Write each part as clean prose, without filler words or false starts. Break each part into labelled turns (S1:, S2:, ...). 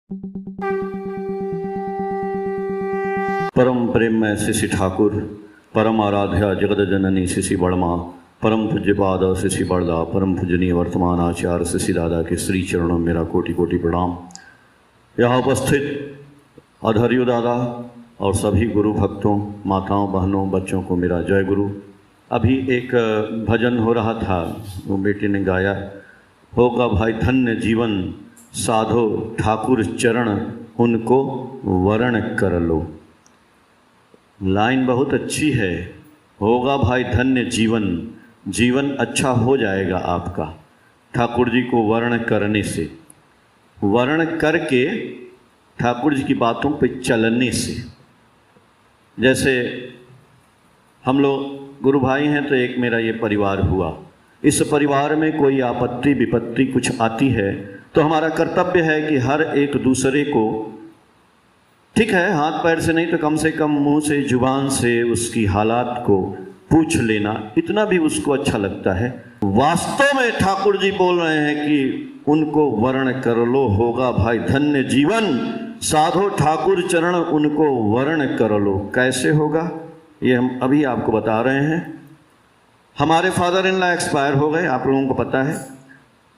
S1: परम प्रेममय शिशि ठाकुर, परम आराध्या जगत जननी शिशि बड़मा, परम पूज्यपाद शिशि बड़दा, परम पूजनीय वर्तमान आचार्य शिशि दादा के श्री चरणों में मेरा कोटि कोटि प्रणाम। यहाँ उपस्थित अधर्यु दादा और सभी गुरु भक्तों, माताओं, बहनों, बच्चों को मेरा जय गुरु। अभी एक भजन हो रहा था, वो बेटी ने गाया, होगा भाई धन्य जीवन साधो ठाकुर चरण उनको वरण कर लो। लाइन बहुत अच्छी है, होगा भाई धन्य जीवन, जीवन अच्छा हो जाएगा आपका ठाकुर जी को वर्ण करने से, वर्ण करके ठाकुर जी की बातों पे चलने से। जैसे हम लोग गुरु भाई हैं तो एक मेरा ये परिवार हुआ, इस परिवार में कोई आपत्ति विपत्ति कुछ आती है तो हमारा कर्तव्य है कि हर एक दूसरे को, ठीक है हाथ पैर से नहीं तो कम से कम मुंह से जुबान से उसकी हालात को पूछ लेना, इतना भी उसको अच्छा लगता है। वास्तव में ठाकुर जी बोल रहे हैं कि उनको वर्ण कर लो, होगा भाई धन्य जीवन साधो ठाकुर चरण उनको वर्ण कर लो। कैसे होगा ये हम अभी आपको बता रहे हैं। हमारे फादर इन लॉ एक्सपायर हो गए, आप लोगों को पता है,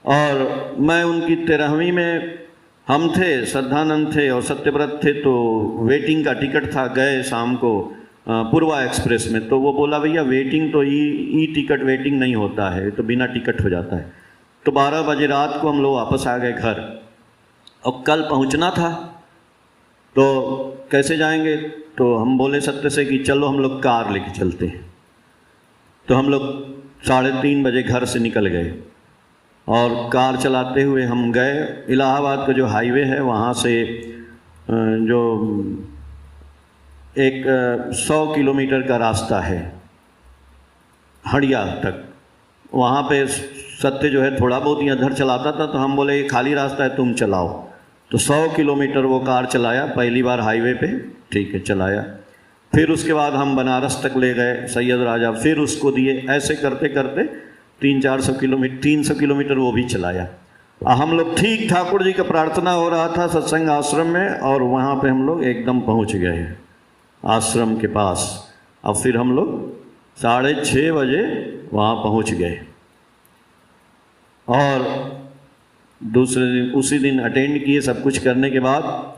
S1: और मैं उनकी 13वीं में, हम थे, श्रद्धानंद थे और सत्यव्रत थे, तो वेटिंग का टिकट था। गए शाम को पूर्वा एक्सप्रेस में, तो वो बोला भैया वेटिंग तो ई टिकट वेटिंग नहीं होता है, तो बिना टिकट हो जाता है। तो 12 बजे रात को हम लोग वापस आ गए घर, और कल पहुंचना था, तो कैसे जाएंगे, तो हम बोले सत्य से कि चलो हम लोग कार लेके चलते हैं। तो हम लोग 3:30 बजे घर से निकल गए और कार चलाते हुए हम गए। इलाहाबाद का जो हाईवे है वहाँ से जो एक 100 किलोमीटर का रास्ता है हड़िया तक, वहाँ पे सत्य जो है थोड़ा बहुत इधर चलाता था, तो हम बोले ये खाली रास्ता है तुम चलाओ। तो 100 किलोमीटर वो कार चलाया, पहली बार हाईवे पे, ठीक है चलाया। फिर उसके बाद हम बनारस तक ले गए सैयद राजा, फिर उसको दिए, ऐसे करते करते 300 किलोमीटर वो भी चलाया। हम लोग ठीक ठाकुर जी का प्रार्थना हो रहा था सत्संग आश्रम में, और वहाँ पे हम लोग एकदम पहुँच गए आश्रम के पास। अब फिर हम लोग 6:30 बजे वहाँ पहुँच गए, और दूसरे दिन उसी दिन अटेंड किए। सब कुछ करने के बाद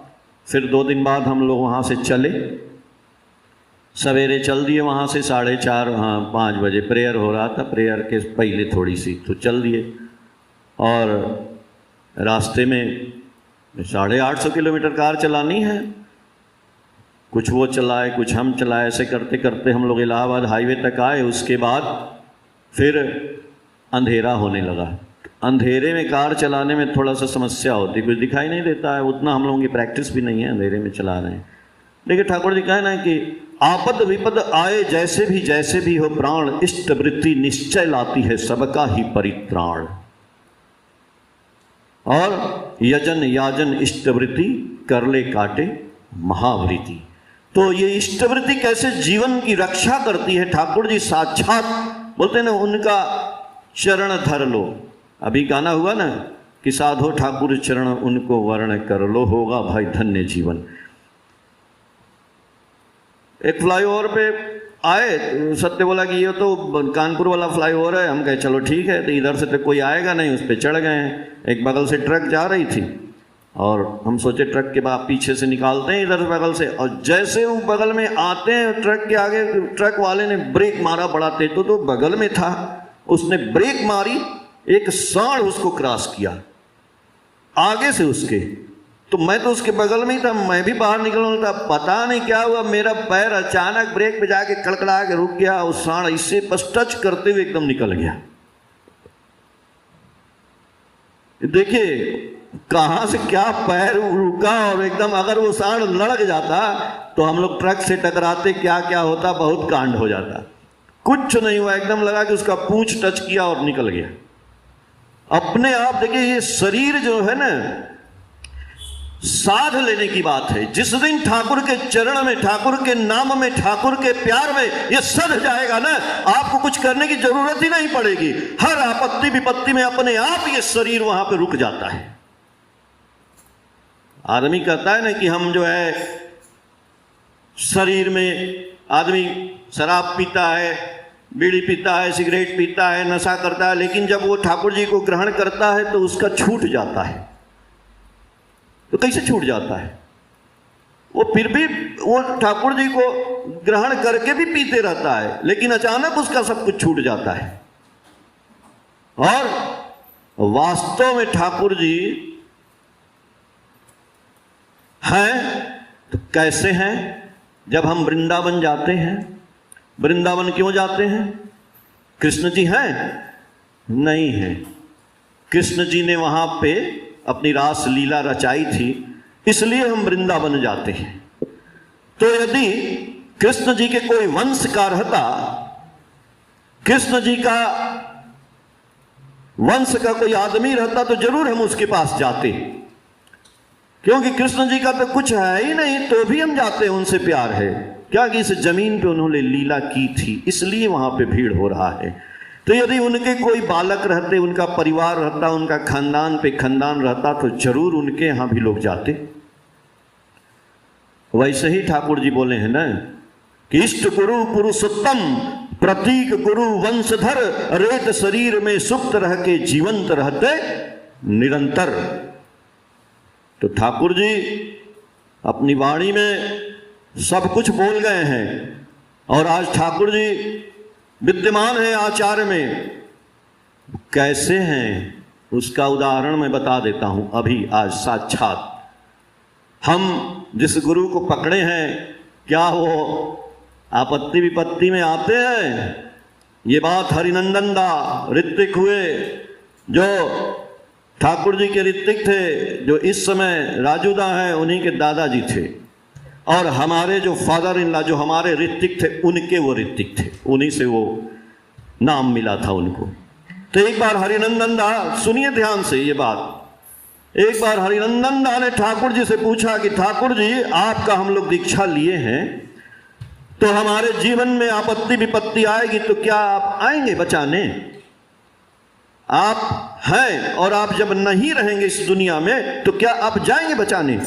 S1: फिर 2 दिन बाद हम लोग वहाँ से चले, सवेरे चल दिए वहाँ से 4:30, 5 बजे प्रेयर हो रहा था, प्रेयर के पहले थोड़ी सी तो चल दिए। और रास्ते में 850 किलोमीटर कार चलानी है, कुछ वो चलाए कुछ हम चलाए, ऐसे करते करते हम लोग इलाहाबाद हाईवे तक आए। उसके बाद फिर अंधेरा होने लगा। अंधेरे में कार चलाने में थोड़ा सा समस्या होती, कुछ दिखाई नहीं देता है, उतना हम लोगों की प्रैक्टिस भी नहीं है, अंधेरे में चला रहे हैं। देखिए ठाकुर जी कहना है कि आपद विपद आए जैसे भी हो प्राण, इष्ट वृत्ति निश्चय लाती है सबका ही परित्राण। और यजन याजन इष्ट वृत्ति कर ले काटे महावृत्ति। तो ये इष्ट वृत्ति कैसे जीवन की रक्षा करती है, ठाकुर जी साक्षात बोलते हैं ना, उनका चरण धर लो। अभी गाना हुआ ना कि साधो ठाकुर चरण उनको वर्ण कर लो, होगा भाई धन्य जीवन। एक फ्लाईओवर पे आए, सत्य बोला कि ये तो कानपुर वाला फ्लाईओवर है। हम कहे चलो ठीक है, तो इधर से तो कोई आएगा नहीं, उस पर चढ़ गए हैं। एक बगल से ट्रक जा रही थी, और हम सोचे ट्रक के बाद पीछे से निकालते हैं इधर बगल से, और जैसे वो बगल में आते हैं ट्रक के आगे, ट्रक वाले ने ब्रेक मारा बड़ा तेज, तो बगल में था, उसने ब्रेक मारी, एक सांड उसको क्रॉस किया आगे से उसके। तो मैं तो उसके बगल में ही था, मैं भी बाहर निकलना था, पता नहीं क्या हुआ, मेरा पैर अचानक ब्रेक पे जाके कड़कड़ा के रुक गया। उस सांड इससे बस टच करते हुए एकदम निकल गया। देखिए कहां से क्या पैर रुका, और एकदम अगर वो सांड लड़क जाता तो हम लोग ट्रक से टकराते, क्या क्या होता, बहुत कांड हो जाता। कुछ नहीं हुआ, एकदम लगा कि उसका पूंछ टच किया और निकल गया अपने आप। देखिए ये शरीर जो है ना, साध लेने की बात है। जिस दिन ठाकुर के चरण में, ठाकुर के नाम में, ठाकुर के प्यार में ये सध जाएगा ना, आपको कुछ करने की जरूरत ही नहीं पड़ेगी। हर आपत्ति विपत्ति में अपने आप ये शरीर वहां पे रुक जाता है। आदमी कहता है ना कि हम जो है शरीर में, आदमी शराब पीता है, बीड़ी पीता है, सिगरेट पीता है, नशा करता है, लेकिन जब वो ठाकुर जी को ग्रहण करता है तो उसका छूट जाता है। तो कैसे छूट जाता है? वो फिर भी वो ठाकुर जी को ग्रहण करके भी पीते रहता है, लेकिन अचानक उसका सब कुछ छूट जाता है। और वास्तव में ठाकुर जी हैं तो कैसे हैं? जब हम वृंदावन जाते हैं, वृंदावन क्यों जाते हैं? कृष्ण जी हैं? नहीं है। कृष्ण जी ने वहां पे अपनी रास लीला रचाई थी, इसलिए हम वृंदावन जाते हैं। तो यदि कृष्ण जी के कोई वंश का रहता, कृष्ण जी का वंश का कोई आदमी रहता तो जरूर हम उसके पास जाते, क्योंकि कृष्ण जी का तो कुछ है ही नहीं, तो भी हम जाते हैं, उनसे प्यार है। क्या कि इस जमीन पे उन्होंने लीला की थी, इसलिए वहां पे भीड़ हो रहा है। तो यदि उनके कोई बालक रहते, उनका परिवार रहता, उनका खानदान पे खानदान रहता, तो जरूर उनके यहां भी लोग जाते। वैसे ही ठाकुर जी बोले हैं ना कि इष्ट गुरु पुरुषोत्तम प्रतीक गुरु वंशधर, रेत शरीर में सुप्त रह के जीवंत रहते निरंतर। तो ठाकुर जी अपनी वाणी में सब कुछ बोल गए हैं, और आज ठाकुर जी विद्यमान है आचार्य में। कैसे हैं उसका उदाहरण मैं बता देता हूं अभी, आज साक्षात। हम जिस गुरु को पकड़े हैं, क्या वो आपत्ति विपत्ति में आते हैं? ये बात हरिनंदन दा ऋत्विक हुए, जो ठाकुर जी के ऋत्विक थे, जो इस समय राजूदा हैं, उन्हीं के दादाजी थे। और हमारे जो फादर इन लॉ, जो हमारे ऋत्विक थे, उनके वो ऋत्विक थे, उन्हीं से वो नाम मिला था उनको। तो एक बार हरिनंदन दा, सुनिए ध्यान से ये बात, एक बार हरिनंदन दा ने ठाकुर जी से पूछा कि ठाकुर जी, आपका हम लोग दीक्षा लिए हैं, तो हमारे जीवन में आपत्ति विपत्ति आएगी तो क्या आप आएंगे बचाने? आप हैं, और आप जब नहीं रहेंगे इस दुनिया में तो क्या आप जाएंगे बचाने?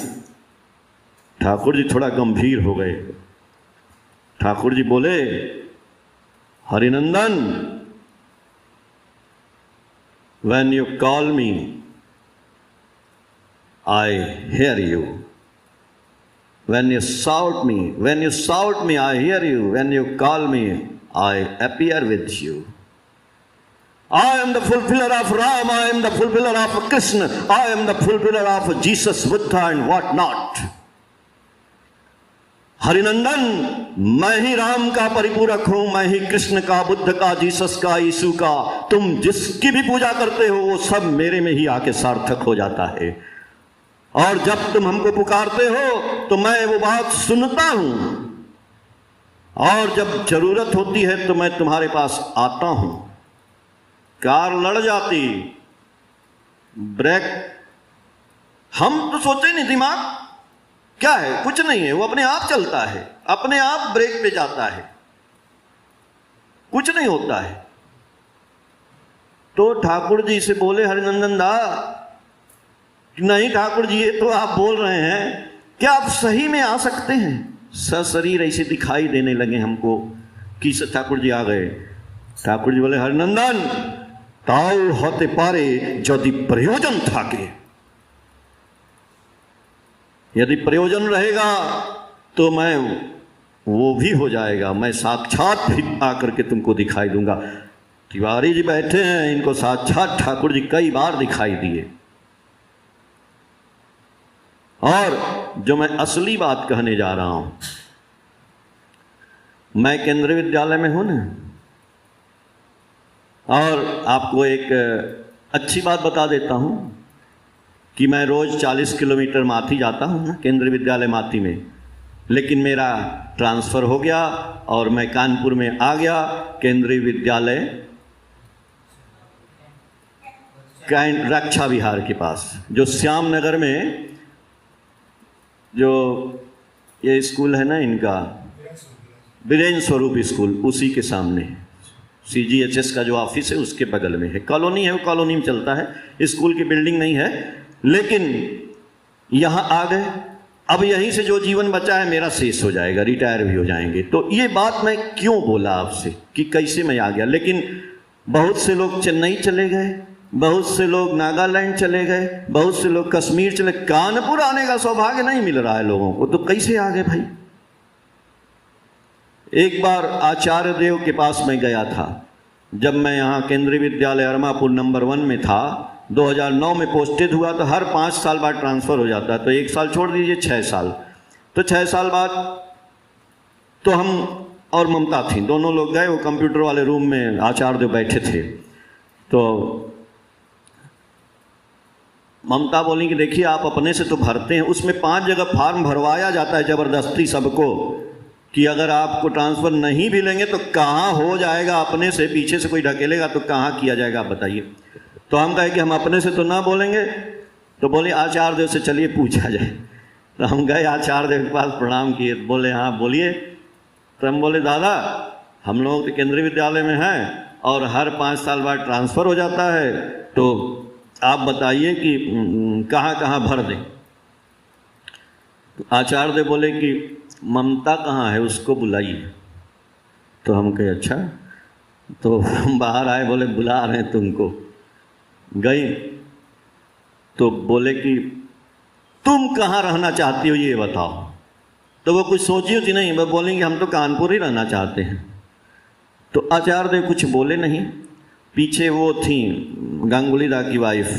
S1: ठाकुर जी थोड़ा गंभीर हो गए। ठाकुर जी बोले, Harinandan, when you call me, I hear you. When you shout me, I hear you. When you call me, I appear with you. I am the fulfiller of Ram, I am the fulfiller of Krishna, I am the fulfiller of Jesus, Buddha and what not. Harinandan, मैं ही राम का परिपूरक हूं, मैं ही कृष्ण का, बुद्ध का, Jesus का, यीशु का। तुम जिसकी भी पूजा करते हो वो सब मेरे में ही आके सार्थक हो जाता है। और जब तुम हमको पुकारते हो तो मैं वो बात सुनता हूं, और जब जरूरत होती है तो मैं तुम्हारे पास आता हूं। कार लड़ जाती, ब्रेक, हम तो सोचे नहीं, दिमाग क्या है, कुछ नहीं है, वो अपने आप चलता है, अपने आप ब्रेक पे जाता है, कुछ नहीं होता है। तो ठाकुर जी से बोले हरिनंदन दा, नहीं ठाकुर जी, ये तो आप बोल रहे हैं, क्या आप सही में आ सकते हैं? सशरीर ऐसे दिखाई देने लगे हमको कि ठाकुर जी आ गए। ठाकुर जी बोले, हरिनंदन, ताऊ होते पारे यदि प्रयोजन था के, यदि प्रयोजन रहेगा तो मैं वो भी हो जाएगा, मैं साक्षात भी आकर के तुमको दिखाई दूंगा। तिवारी जी बैठे हैं, इनको साक्षात ठाकुर जी कई बार दिखाई दिए। और जो मैं असली बात कहने जा रहा हूं, मैं केंद्रीय विद्यालय में हूं ना, और आपको एक अच्छी बात बता देता हूं कि मैं रोज 40 किलोमीटर माथी जाता हूं ना, केंद्रीय विद्यालय माथी में। लेकिन मेरा ट्रांसफर हो गया और मैं कानपुर में आ गया, केंद्रीय विद्यालय रक्षा विहार के पास, जो श्याम नगर में जो ये स्कूल है ना इनका, वीरेंद्र स्वरूप स्कूल, उसी के सामने CGHS का जो ऑफिस है उसके बगल में है। कॉलोनी है, वो कॉलोनी में चलता है, स्कूल की बिल्डिंग नहीं है। लेकिन यहाँ आ गए, अब यहीं से जो जीवन बचा है मेरा शेष हो जाएगा, रिटायर भी हो जाएंगे। तो ये बात मैं क्यों बोला आपसे कि कैसे मैं आ गया। लेकिन बहुत से लोग चेन्नई चले गए, बहुत से लोग नागालैंड चले गए, बहुत से लोग कश्मीर चले, कानपुर आने का सौभाग्य नहीं मिल रहा है लोगों को, तो कैसे आ गए भाई। एक बार आचार्य देव के पास मैं गया था, जब मैं यहाँ केंद्रीय विद्यालय अरमापुर नंबर 1 में था। 2009 में पोस्टेड हुआ, तो हर 5 साल बाद ट्रांसफ़र हो जाता है, तो 1 साल छोड़ दीजिए, 6 साल। तो 6 साल बाद तो हम और ममता थी, दोनों लोग गए, वो कंप्यूटर वाले रूम में आचार्य देव बैठे थे। तो ममता बोली कि देखिए आप अपने से तो भरते हैं, उसमें 5 जगह फार्म भरवाया जाता है ज़बरदस्ती सबको, कि अगर आपको ट्रांसफ़र नहीं भी लेंगे तो कहाँ हो जाएगा, अपने से पीछे से कोई ढकेलेगा तो कहाँ किया जाएगा, आप बताइए। तो हम कहे कि हम अपने से तो ना बोलेंगे, तो बोले आचार्य देव से चलिए पूछा जाए। तो हम गए आचार्य देव के पास, प्रणाम किए, बोले हाँ बोलिए। तो हम बोले दादा हम लोग तो केंद्रीय विद्यालय में हैं और हर 5 साल बाद ट्रांसफ़र हो जाता है, तो आप बताइए कि कहाँ कहाँ भर दें। तो आचार्य देव बोले कि ममता कहाँ है, उसको बुलाइए। तो हम कहे अच्छा। तो हम बाहर आए, बोले बुला रहे हैं तुमको। गई तो बोले कि तुम कहाँ रहना चाहती हो ये बताओ। तो वो कुछ सोची होती नहीं, वो बोलेंगे हम तो कानपुर ही रहना चाहते हैं। तो आचार्य देव कुछ बोले नहीं। पीछे वो थी गांगुली दा की वाइफ,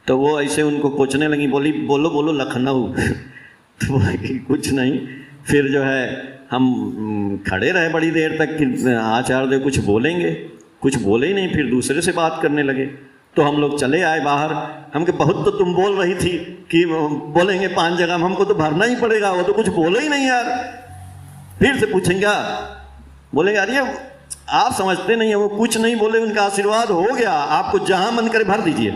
S1: तो वो ऐसे उनको पूछने लगी, बोली बोलो बोलो लखनऊ। तो बोले कि कुछ नहीं। फिर जो है हम खड़े रहे बड़ी देर तक कि आचार्य देव कुछ बोलेंगे, कुछ बोले ही नहीं। फिर दूसरे से बात करने लगे। तो हम लोग चले आए बाहर। हम के बहुत तो तुम बोल रही थी कि बोलेंगे 5 जगह, हमको तो भरना ही पड़ेगा, वो तो कुछ बोले ही नहीं यार। फिर से पूछेंगे, बोलेंगे अरे आप समझते नहीं है, वो कुछ नहीं बोले, उनका आशीर्वाद हो गया, आपको जहां मन करे भर दीजिए।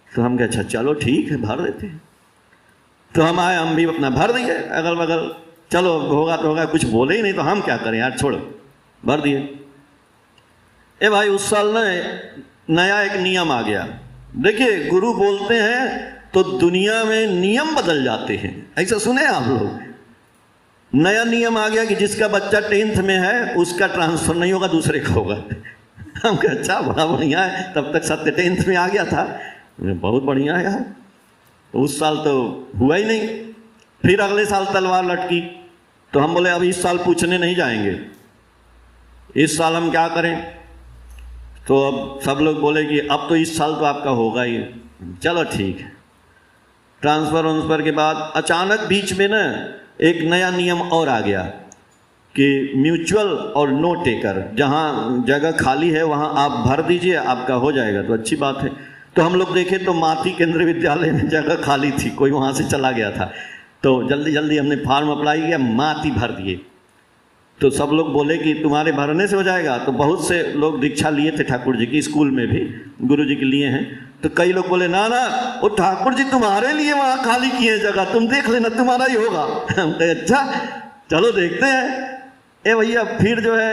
S1: तो हम कहे अच्छा चलो ठीक है भर देते हैं। तो हम आए, हम भी अपना भर दिए अगल बगल, चलो होगा तो होगा, कुछ बोले ही नहीं तो हम क्या करें यार, छोड़ो, भर दिए। ए भाई उस साल ना नया एक नियम आ गया। देखिए गुरु बोलते हैं तो दुनिया में नियम बदल जाते हैं, ऐसा सुने आप लोग। नया नियम आ गया कि जिसका बच्चा 10th में है उसका ट्रांसफर नहीं होगा, दूसरे का होगा। हम कहे अच्छा बड़ा बढ़िया है, तब तक सत्य 10th में आ गया था, बहुत बढ़िया है यार। उस साल तो हुआ ही नहीं। फिर अगले साल तलवार लटकी, तो हम बोले अब इस साल पूछने नहीं जाएंगे, इस साल हम क्या करें। तो अब सब लोग बोले कि अब तो इस साल तो आपका होगा ही। चलो ठीक है। ट्रांसफ़र के बाद अचानक बीच में ना एक नया नियम और आ गया कि म्यूचुअल और नो टेकर, जहाँ जगह खाली है वहाँ आप भर दीजिए, आपका हो जाएगा। तो अच्छी बात है। तो हम लोग देखे तो माती केंद्रीय विद्यालय में जगह खाली थी, कोई वहाँ से चला गया था। तो जल्दी जल्दी हमने फॉर्म अप्लाई किया, माती भर दिए। तो सब लोग बोले कि तुम्हारे भरने से हो जाएगा। तो बहुत से लोग दीक्षा लिए थे ठाकुर जी की, स्कूल में भी गुरु जी के लिए हैं। तो कई लोग बोले ना ना वो ठाकुर जी तुम्हारे लिए वहाँ खाली किए जगह, तुम देख लेना तुम्हारा ही होगा। हम कहे अच्छा चलो देखते हैं। ए भैया फिर जो है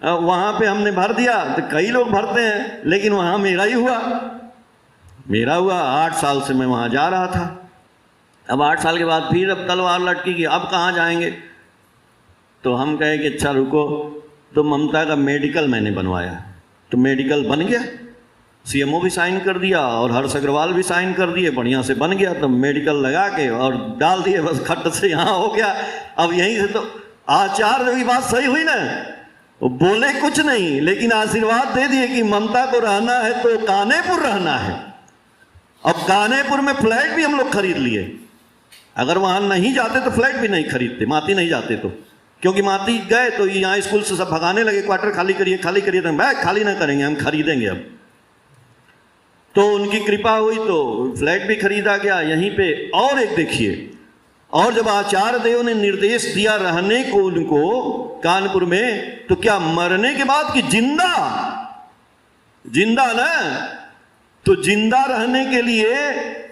S1: वहाँ पे हमने भर दिया। तो कई लोग भरते हैं, लेकिन वहाँ मेरा ही हुआ। मेरा हुआ 8 साल से मैं वहाँ जा रहा था। अब 8 साल के बाद फिर अब तलवार लटकी कि अब कहाँ जाएंगे। तो हम कहे कि अच्छा रुको। तो ममता का मेडिकल मैंने बनवाया, तो मेडिकल बन गया, सीएमओ भी साइन कर दिया और हर्ष अग्रवाल भी साइन कर दिए, बढ़िया से बन गया। तो मेडिकल लगा के और डाल दिए, बस खट से यहाँ हो गया। अब यहीं से तो आचार्य की बात सही हुई ना, वो बोले कुछ नहीं लेकिन आशीर्वाद दे दिए कि ममता को रहना है तो कानेपुर रहना है। अब कानेपुर में फ्लैट भी हम लोग खरीद लिए। अगर वहाँ नहीं जाते तो फ्लैट भी नहीं खरीदते, माती नहीं जाते तो, क्योंकि माती गए तो यहाँ स्कूल से सब भगाने लगे, क्वार्टर खाली करिए खाली करिए। तो बैग खाली ना करेंगे, हम खरीदेंगे अब। तो उनकी कृपा हुई तो फ्लैट भी खरीदा गया यहीं पे। और एक देखिए, और जब आचार्य देव ने निर्देश दिया रहने को उनको कानपुर में, तो क्या मरने के बाद कि जिंदा जिंदा ना, तो जिंदा रहने के लिए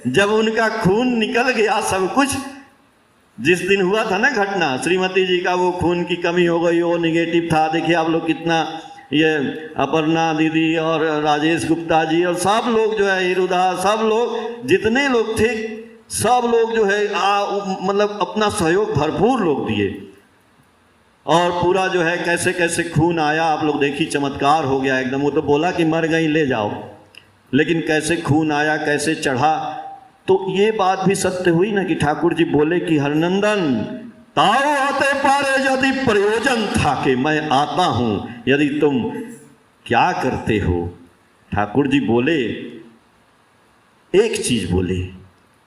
S1: जब उनका खून निकल गया सब कुछ, जिस दिन हुआ था ना घटना, श्रीमती जी का वो खून की कमी हो गई, वो निगेटिव था। देखिए आप लोग कितना, ये अपर्णा दीदी और राजेश गुप्ता जी और सब लोग जो है, इरुदा, सब लोग जितने लोग थे, सब लोग जो है मतलब अपना सहयोग भरपूर लोग दिए, और पूरा जो है कैसे कैसे खून आया आप लोग देखिए, चमत्कार हो गया एकदम। वो तो बोला कि मर गई ले जाओ, लेकिन कैसे खून आया, कैसे चढ़ा। तो ये बात भी सत्य हुई ना कि ठाकुर जी बोले कि हरनंदन ताओ आते पारे यदि प्रयोजन था कि मैं आता हूं, यदि तुम क्या करते हो। ठाकुर जी बोले, एक चीज बोले।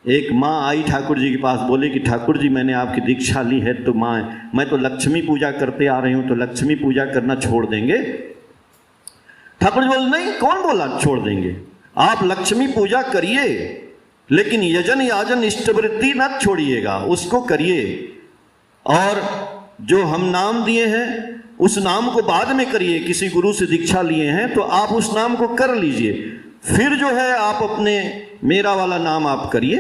S1: एक माँ आई ठाकुर जी के पास, बोले कि ठाकुर जी मैंने आपकी दीक्षा ली है, तो माँ मैं तो लक्ष्मी पूजा करते आ रही हूँ, तो लक्ष्मी पूजा करना छोड़ देंगे। ठाकुर जी बोले नहीं, कौन बोला छोड़ देंगे, आप लक्ष्मी पूजा करिए, लेकिन यजन याजन इष्टवृत्ति मत छोड़िएगा, उसको करिए। और जो हम नाम दिए हैं उस नाम को बाद में करिए। किसी गुरु से दीक्षा लिए हैं तो आप उस नाम को कर लीजिए, फिर जो है आप अपने मेरा वाला नाम आप करिए।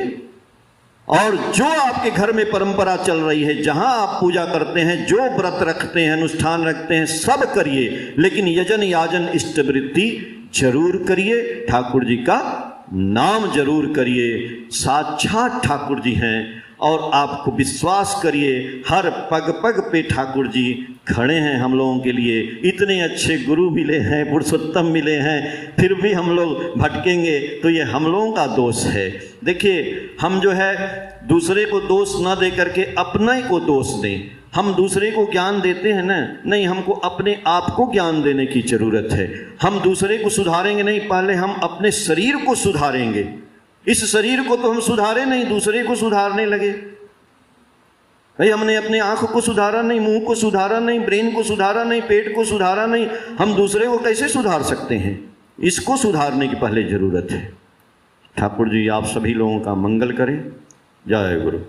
S1: और जो आपके घर में परंपरा चल रही है, जहां आप पूजा करते हैं, जो व्रत रखते हैं, अनुष्ठान रखते हैं, सब करिए, लेकिन यजन याजन इष्टवृत्ति जरूर करिए, ठाकुर जी का नाम जरूर करिए। साक्षात ठाकुर जी हैं, और आपको विश्वास करिए हर पग पग पे ठाकुर जी खड़े हैं हम लोगों के लिए। इतने अच्छे गुरु मिले हैं, पुरुषोत्तम मिले हैं, फिर भी हम लोग भटकेंगे तो ये हम लोगों का दोष है। देखिए, हम जो है दूसरे को दोष न दे करके अपने को दोष दें। हम दूसरे को ज्ञान देते हैं ना, नहीं, हमको अपने आप को ज्ञान देने की जरूरत है। हम दूसरे को सुधारेंगे नहीं, पहले हम अपने शरीर को सुधारेंगे। इस शरीर को तो हम सुधारे नहीं, दूसरे को सुधारने लगे। भाई हमने अपने आंख को सुधारा नहीं, मुंह को सुधारा नहीं, ब्रेन को सुधारा नहीं, पेट को सुधारा नहीं, हम दूसरे को कैसे सुधार सकते हैं? इसको सुधारने की पहले जरूरत है। ठाकुर जी आप सभी लोगों का मंगल करें। जय गुरु।